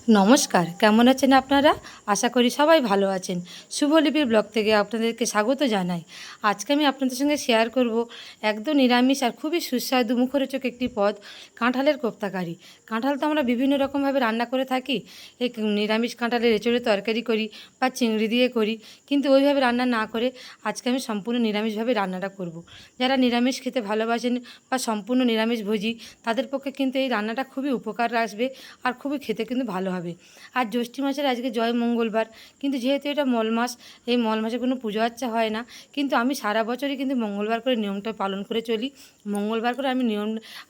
নমস্কার, কেমন আছেন আপনারা? আশা করি সবাই ভালো আছেন। শুভলিপির ব্লগ থেকে আপনাদেরকে স্বাগত জানাই। আজকে আমি আপনাদের সঙ্গে শেয়ার করব একদম নিরামিষ আর খুবই সুস্বাদু মুখরোচক একটি পদ, কাঁঠালের কোপ্তা কারি। কাঁঠাল তো আমরা বিভিন্ন রকমভাবে রান্না করে থাকি। এই নিরামিষ কাঁঠালের এঁচোড়ে তরকারি করি বা চিংড়ি দিয়ে করি, কিন্তু ওইভাবে রান্না না করে আজকে আমি সম্পূর্ণ নিরামিষভাবে রান্নাটা করব। যারা নিরামিষ খেতে ভালোবাসেন বা সম্পূর্ণ নিরামিষভোজী, তাদের পক্ষে কিন্তু এই রান্নাটা খুবই উপকার আসবে আর খুবই খেতে কিন্তু ভালো হবে। আর জ্যৈষ্ঠী মাসের আজকে জয় মঙ্গলবার, কিন্তু যেহেতু এটা মল মাস, এই মল মাসে কোনো পুজো আচ্চা হয় না, কিন্তু আমি সারা বছরই কিন্তু মঙ্গলবার করে নিয়মটা পালন করে চলি। মঙ্গলবার করে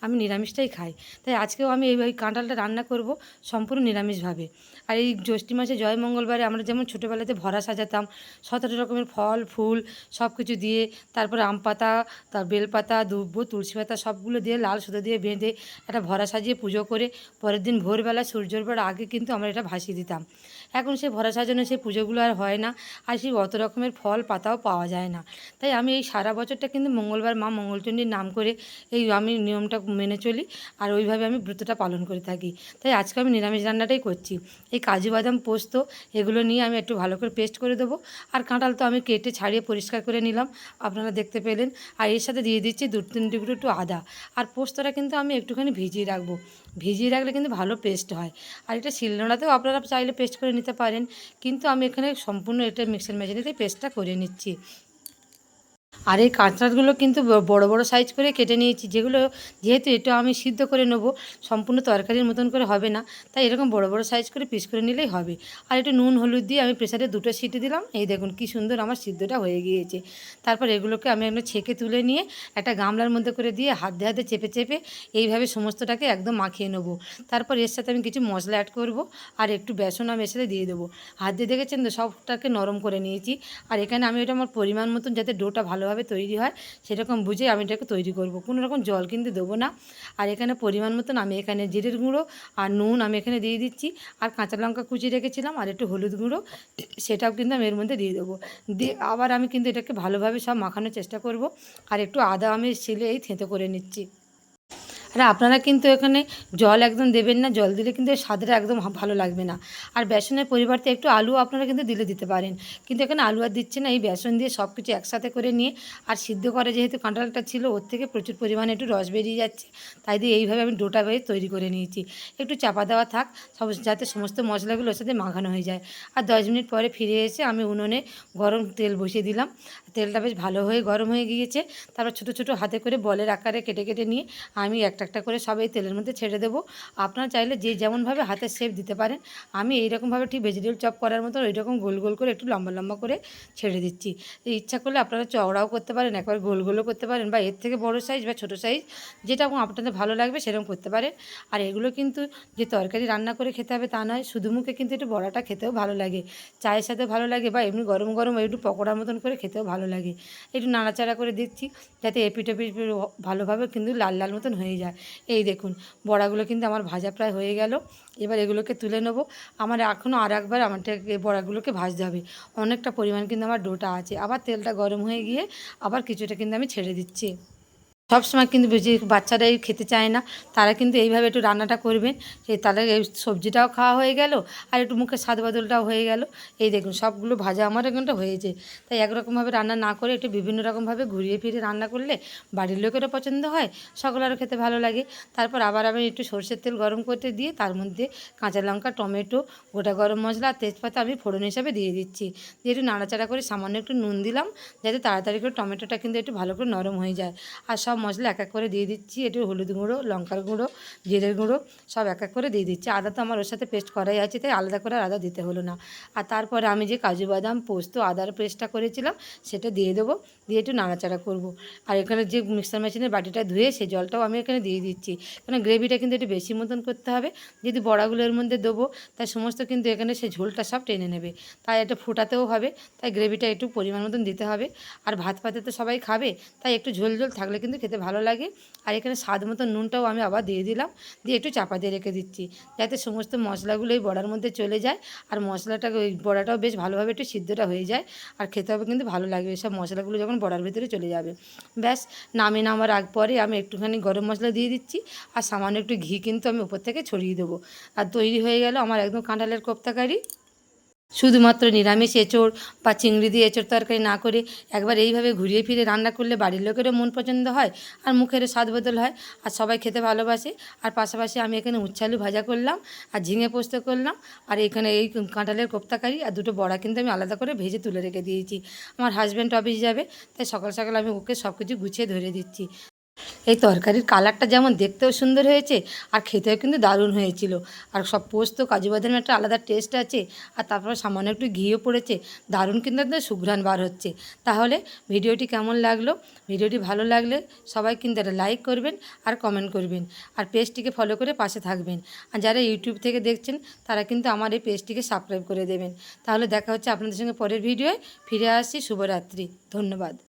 আমি নিরামিষটাই খাই। তাই আজকেও আমি এই কাঁঠালটা রান্না করব সম্পূর্ণ নিরামিষভাবে। আর এই জ্যৈষ্ঠী মাসে জয় মঙ্গলবারে আমরা যেমন ছোটোবেলাতে ভরা সাজাতাম, 17 রকমের ফল ফুল সব কিছু দিয়ে, তারপরে আম পাতা, তার বেলপাতা, দুব্ব, তুলসী পাতা সবগুলো দিয়ে লাল সুতো দিয়ে বেঁধে একটা ভরা সাজিয়ে পুজো করে পরের দিন ভোরবেলা সূর্য ওঠার আগে কিন্তু আমরা এটা ভাসিয়ে দিতাম। এখন সেই ভরা সাজানো সেই পুজোগুলো আর হয় না, আর সেই অত রকমের ফল পাতাও পাওয়া যায় না। তাই আমি এই সারা বছরটা কিন্তু মঙ্গলবার মা মঙ্গলচণ্ডীর নাম করে আমি নিয়মটা মেনে চলি, আর ওইভাবে আমি ব্রতটা পালন করে থাকি। তাই আজকে আমি নিরামিষ রান্নাটাই করছি। এই কাজু বাদাম পোস্ত এগুলো নিয়ে আমি একটু ভালো করে পেস্ট করে দেবো। আর কাঁঠাল তো আমি কেটে ছাড়িয়ে পরিষ্কার করে নিলাম, আপনারা দেখতে পেলেন। আর এর সাথে দিয়ে দিচ্ছি 2-3 টুকরো একটু আদা। আর পোস্তটা কিন্তু আমি একটুখানি ভিজিয়ে রাখবো, ভিজিয়ে রাখলে কিন্তু ভালো পেস্ট হয়। আর এটা শিলনোড়াতেও আপনারা চাইলে পেস্ট করে নিতে পারেন, কিন্তু আমি এখানে সম্পূর্ণ এটা মিক্সার মেশিনেতেই পেস্টটা করে নিচ্ছি। আর এই কাঁচরাগুলো কিন্তু বড় বড় সাইজ করে কেটে নিয়েছি, যেহেতু এটা আমি সিদ্ধ করে নেব, সম্পূর্ণ তরকারির মতন করে হবে না, তাই এরকম বড় বড় সাইজ করে পিস করে নিলেই হবে। আর একটু নুন হলুদ দিয়ে আমি প্রেসারে 2টো সিটি দিলাম। এই দেখুন কি সুন্দর আমার সিদ্ধটা হয়ে গিয়েছে। তারপর এগুলোকে আমি একটা ছেঁকে তুলে নিয়ে একটা গামলার মধ্যে করে দিয়ে হাতে হাতে চেপে চেপে এইভাবে সমস্তটাকে একদম মাখিয়ে নেবো। তারপর এর সাথে আমি কিছু মশলা অ্যাড করব, আর একটু বেসন আমি এর সাথে দিয়ে দেবো। হাত দিয়ে দেখেছেন তো সবটাকে নরম করে নিয়েছি। আর এখানে আমি এটা আমার পরিমাণ মতন যাতে ডোটা ভালোভাবে তৈরি হয় সেরকম বুঝে আমি এটাকে তৈরি করব, কোনো রকম জল কিন্তু দেবো না। আর এখানে পরিমাণ মতন আমি এখানে জিরের গুঁড়ো আর নুন আমি এখানে দিয়ে দিচ্ছি, আর কাঁচা লঙ্কা কুচি রেখেছিলাম আর একটু হলুদ গুঁড়ো, সেটাও কিন্তু আমি এর মধ্যে দিয়ে দেবো। দিয়ে আবার আমি কিন্তু এটাকে ভালোভাবে সব মাখানোর চেষ্টা করব। আর একটু আদা আমি ছিলে এই থেঁতো করে নিচ্ছি। আর আপনারা কিন্তু এখানে জল একদম দেবেন না, জল দিলে কিন্তু এর স্বাদটা একদম ভালো লাগবে না। আর বেসনের পরিবর্তে একটু আলু আপনারা কিন্তু দিতে পারেন, কিন্তু এখানে আলু আর দিচ্ছে না। এই বেসন দিয়ে সব কিছু একসাথে করে নিয়ে, আর সিদ্ধ করে যেহেতু কাঁঠালটা ছিল ওর থেকে প্রচুর পরিমাণে একটু রস বেরিয়ে যাচ্ছে, তাই দিয়ে এইভাবে আমি ডোটা তৈরি করে নিয়েছি। একটু চাপা দেওয়া থাক যাতে সমস্ত মশলাগুলো ওর সাথে মাখানো হয়ে যায়। আর 10 মিনিট পরে ফিরে এসে আমি উনুনে গরম তেল বসিয়ে দিলাম। তেলটা বেশ ভালো হয়ে গরম হয়ে গিয়েছে। তারপর ছোটো ছোটো হাতে করে বলের আকারে কেটে কেটে নিয়ে আমি একটা একটা করে সব এই তেলের মধ্যে ছেড়ে দেবো। আপনারা চাইলে যে যেমনভাবে হাতের শেপ দিতে পারেন, আমি এইরকমভাবে ঠিক ভেজিটেবল চপ করার মতো ওইরকম গোল গোল করে একটু লম্বা লম্বা করে ছেড়ে দিচ্ছি। ইচ্ছা করলে আপনারা চওড়াও করতে পারেন, একবার গোল গোলও করতে পারেন, বা এর থেকে বড় সাইজ বা ছোটো সাইজ যেটা আপনাদের ভালো লাগবে সেরকম করতে পারেন। আর এগুলো কিন্তু যে তরকারি রান্না করে খেতে হবে তা নয়, শুধু মুখে কিন্তু একটু বড়াটা খেতেও ভালো লাগে, চায়ের সাথে ভালো লাগে, বা এমনি গরম গরম একটু পকোড়ার মতন করে খেতেও ভালো লাগে। একটু নাড়াচাড়া করে দিচ্ছি যাতে এপিঠ ওপিঠ ভালোভাবে কিন্তু লাল লাল মতন হয়ে যায়। এই দেখুন বড়াগুলো কিন্তু আমার ভাজা প্রায় হয়ে গেল। এবার এগুলোকে তুলে নেবো। আমার এখনও আর একবার আমারটাকে বড়াগুলোকে ভাজতে হবে, অনেকটা পরিমাণ কিন্তু আমার ডোটা আছে। আবার তেলটা গরম হয়ে গিয়ে আবার কিছুটা কিন্তু আমি ছেড়ে দিচ্ছি। সবসময় কিন্তু বেশি বাচ্চারাই খেতে চায় না, তারা কিন্তু এইভাবে একটু রান্নাটা করবেন, তাহলে এই সবজিটাও খাওয়া হয়ে গেল, আর একটু মুখে স্বাদ বদলটাও হয়ে গেল। এই দেখুন সবগুলো ভাজা আমার এখানটা হয়েছে। তাই একরকমভাবে রান্না না করে একটু বিভিন্ন রকমভাবে ঘুরিয়ে ফিরে রান্না করলে বাড়ির লোকেরও পছন্দ হয়, সকলেরও খেতে ভালো লাগে। তারপর আবার আমি একটু সরষের তেল গরম করতে দিয়ে তার মধ্যে কাঁচা লঙ্কা, টমেটো, গোটা গরম মশলা আর তেজপাতা আমি ফোড়ন হিসাবে দিয়ে দিচ্ছি। দিয়ে একটু নাড়াচাড়া করে সামান্য একটু নুন দিলাম, যাতে তাড়াতাড়ি করে টমেটোটা কিন্তু একটু ভালো করে নরম হয়ে যায়। আর সব মশলা এক এক করে দিয়ে দিচ্ছি, একটু হলুদ গুঁড়ো, লঙ্কার গুঁড়ো, জিরের গুঁড়ো সব এক এক করে দিয়ে দিচ্ছি। আদা তো আমার ওর সাথে পেস্ট করাই আছে, তাই আলাদা করে আদা দিতে হলো না। আর তারপরে আমি যে কাজু বাদাম পোস্ত আদার পেস্টটা করেছিলাম সেটা দিয়ে দেবো, দিয়ে একটু নাড়াচাড়া করব। আর এখানে যে মিক্সার মেশিনের বাটিটা ধুয়ে সেই জলটাও আমি এখানে দিয়ে দিচ্ছি, কারণ গ্রেভিটা কিন্তু একটু বেশি মতন করতে হবে। যদি বড়াগুলো এর মধ্যে দেবো তাই সমস্ত কিন্তু এখানে সেই ঝোলটা সব টেনে নেবে, তাই এটা ফোটাতেও হবে, তাই গ্রেভিটা একটু পরিমাণ মতন দিতে হবে। আর ভাত পাতে তো সবাই খাবে, তাই একটু ঝোল ঝোল থাকলে কিন্তু খেতে ভালো লাগে। আর এখানে স্বাদ মতো নুনটাও আমি আবার দিয়ে দিলাম, দিয়ে একটু চাপা দিয়ে রেখে দিচ্ছি, যাতে সমস্ত মশলাগুলো এই বড়ার মধ্যে চলে যায়, আর মশলাটা ওই বড়াটাও বেশ ভালোভাবে একটু সিদ্ধটা হয়ে যায়, আর খেতে হবে কিন্তু ভালো লাগবে। সব মশলাগুলো যখন আমার বড়ার ভিতরে চলে যাবে। ব্যাস নামিয়ে নামার আগ পরে আমি একটুখানি গরম মশলা দিয়ে দিচ্ছি আর সামান্য একটু ঘি কিন্তু আমি উপর থেকে ছড়িয়ে দেবো। আর তৈরি হয়ে গেল আমার একদম কাঁঠালের কোপ্তা কারি। শুধুমাত্র নিরামিষ এঁচোড় বা চিংড়ি দিয়ে এঁচোড় তরকারি না করে একবার এইভাবে ঘুরিয়ে ফিরে রান্না করলে বাড়ির লোকেরও মন পছন্দ হয় আর মুখেরও স্বাদ বদল হয় আর সবাই খেতে ভালোবাসে। আর পাশাপাশি আমি এখানে উচ্ছে আলু ভাজা করলাম আর ঝিঙে পোস্ত করলাম আর এখানে এই কাঁঠালের কোপ্তা কারি আর দুটো বড়া কিন্তু আমি আলাদা করে ভেজে তুলে রেখে দিয়েছি। আমার হাজব্যান্ড অফিস যাবে, তাই সকাল সকাল আমি ওকে সব কিছু গুছিয়ে ধরে দিচ্ছি। এই তরকারির কালারটা যেমন দেখতেও সুন্দর হয়েছে আর খেতেও কিন্তু দারুণ হয়েছিল। আর সব পোস্ত কাজু বাদামের একটা আলাদা টেস্ট আছে আর তারপর সামান্য একটু ঘিও পড়েছে, দারুণ কিন্তু একদম সুঘ্রাণ বার হচ্ছে। তাহলে ভিডিওটি কেমন লাগলো? ভিডিওটি ভালো লাগলে সবাই কিন্তু একটা লাইক করবেন আর কমেন্ট করবেন আর পেজটিকে ফলো করে পাশে থাকবেন। আর যারা ইউটিউব থেকে দেখছেন তারা কিন্তু আমার এই পেজটিকে সাবস্ক্রাইব করে দেবেন। তাহলে দেখা হচ্ছে আপনাদের সঙ্গে পরের ভিডিওয়। ফিরে আসছি। শুভরাত্রি। ধন্যবাদ।